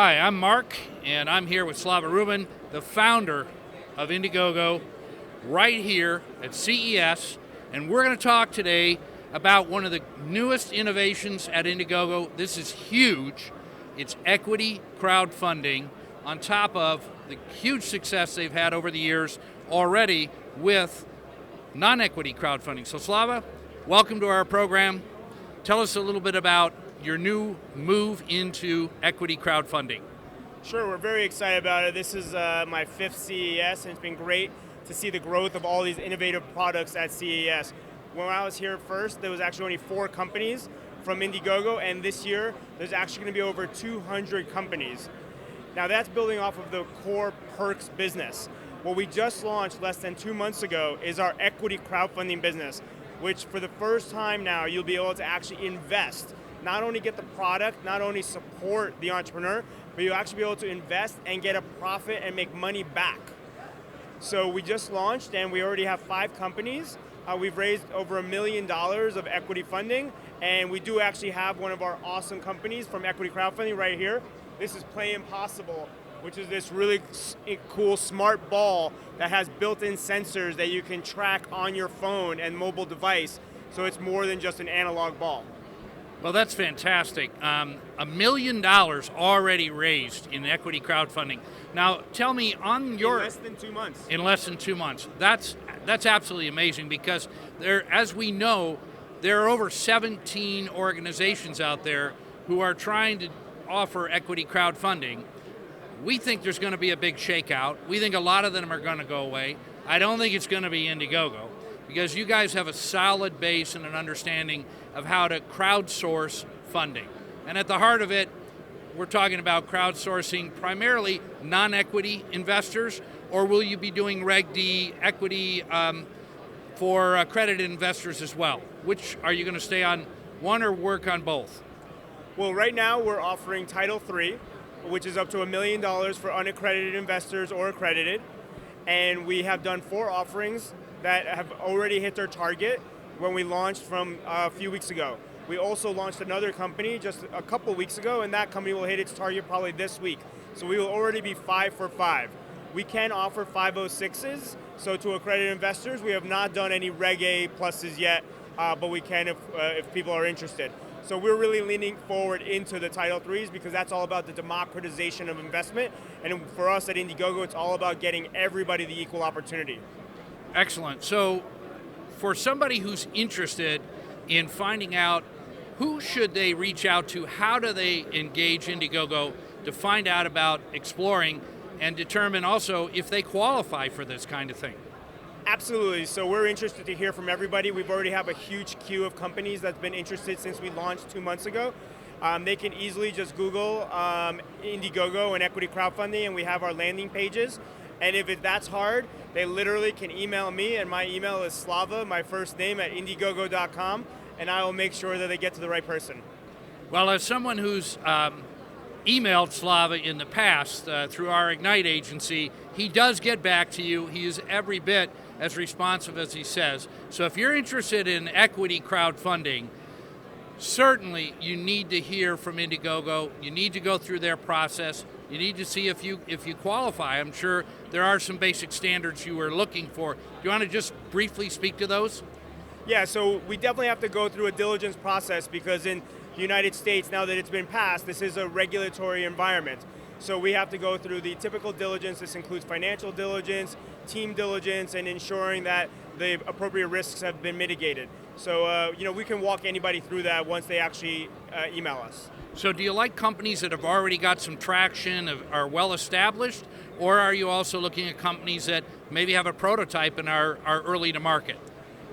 Hi, I'm Mark, and I'm here with Slava Rubin, the founder of Indiegogo, right here at CES, and we're going to talk today about one of the newest innovations at Indiegogo. This is huge. It's equity crowdfunding on top of the huge success they've had over the years already with non-equity crowdfunding. So Slava, welcome to our program. Tell us a little bit about your new move into equity crowdfunding. Sure, we're very excited about it. This is my fifth CES, and it's been great to see the growth of all these innovative products at CES. When I was here first, there was actually only 4 companies from Indiegogo, and this year, there's actually going to be over 200 companies. Now that's building off of the core perks business. What we just launched less than 2 months ago is our equity crowdfunding business, which for the first time now, you'll be able to actually invest, not only get the product, not only support the entrepreneur, but you'll actually be able to invest and get a profit and make money back. So we just launched and we already have 5 companies. We've raised over $1 million of equity funding, and we do actually have one of our awesome companies from equity crowdfunding right here. This is Play Impossible, which is this really cool smart ball that has built-in sensors that you can track on your phone and mobile device, so it's more than just an analog ball. Well, that's fantastic. $1 million already raised in equity crowdfunding. Now, tell me on your... In less than 2 months. In less than 2 months. That's absolutely amazing because as we know, there are over 17 organizations out there who are trying to offer equity crowdfunding. We think there's going to be a big shakeout. We think a lot of them are going to go away. I don't think it's going to be Indiegogo because you guys have a solid base and an understanding of how to crowdsource funding. And at the heart of it, we're talking about crowdsourcing primarily non-equity investors, or will you be doing Reg D equity for accredited investors as well? Which are you going to stay on one or work on both? Well, right now we're offering Title III, which is up to $1 million for unaccredited investors or accredited. And we have done 4 offerings that have already hit their target when we launched from a few weeks ago. We also launched another company just a couple weeks ago, and that company will hit its target probably this week. So we will already be 5 for 5. We can offer 506s, so to accredited investors, we have not done any Reg A pluses yet, but we can if people are interested. So we're really leaning forward into the Title IIIs because that's all about the democratization of investment. And for us at Indiegogo, it's all about getting everybody the equal opportunity. Excellent. So for somebody who's interested in finding out who should they reach out to, how do they engage Indiegogo to find out about exploring and determine also if they qualify for this kind of thing? Absolutely. So we're interested to hear from everybody. We've already have a huge queue of companies that's been interested since we launched 2 months ago. They can easily just Google Indiegogo and equity crowdfunding, and we have our landing pages. And if that's hard, they literally can email me, and my email is Slava, my first name, at Indiegogo.com, and I will make sure that they get to the right person. Well, as someone who's emailed Slava in the past through our Ignite agency, he does get back to you. He is every bit as responsive as he says. So if you're interested in equity crowdfunding, certainly you need to hear from Indiegogo. You need to go through their process. You need to see if you qualify. I'm sure there are some basic standards you were looking for. Do you want to just briefly speak to those? Yeah, so we definitely have to go through a diligence process because in the United States, now that it's been passed, this is a regulatory environment. So we have to go through the typical diligence. This includes financial diligence, team diligence, and ensuring that the appropriate risks have been mitigated. So we can walk anybody through that once they actually email us. So do you like companies that have already got some traction, are well established, or are you also looking at companies that maybe have a prototype and are early to market?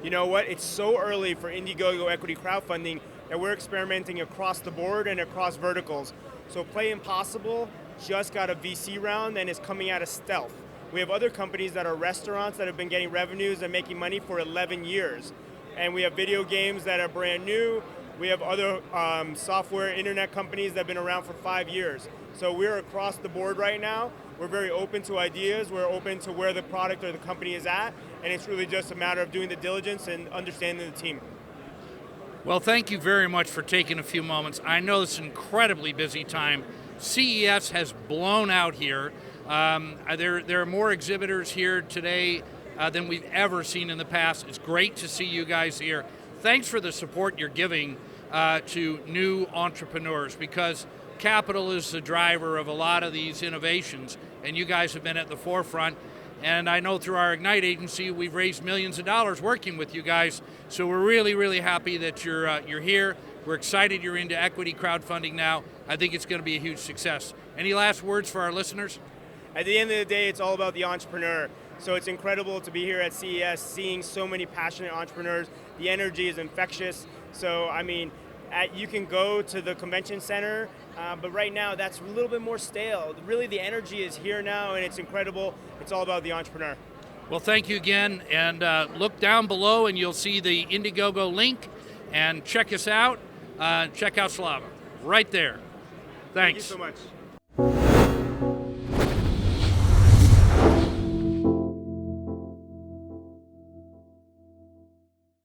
You know what? It's so early for Indiegogo equity crowdfunding that we're experimenting across the board and across verticals. So Play Impossible just got a VC round and is coming out of stealth. We have other companies that are restaurants that have been getting revenues and making money for 11 years. And we have video games that are brand new. We have other software internet companies that have been around for 5 years. So we're across the board right now. We're very open to ideas. We're open to where the product or the company is at. And it's really just a matter of doing the diligence and understanding the team. Well, thank you very much for taking a few moments. I know it's an incredibly busy time CES has blown out here. There are more exhibitors here today than we've ever seen in the past. It's great to see you guys here. Thanks for the support you're giving to new entrepreneurs, because capital is the driver of a lot of these innovations, and you guys have been at the forefront. And I know through our Ignite agency, we've raised millions of dollars working with you guys. So we're really, really happy that you're here. We're excited you're into equity crowdfunding now. I think it's going to be a huge success. Any last words for our listeners? At the end of the day, it's all about the entrepreneur. So it's incredible to be here at CES, seeing so many passionate entrepreneurs. The energy is infectious. So, I mean, you can go to the convention center, but right now that's a little bit more stale. Really, the energy is here now, and it's incredible. It's all about the entrepreneur. Well, thank you again, and look down below and you'll see the Indiegogo link, and check us out. Check out Slava, right there. Thank you Thanks. so much.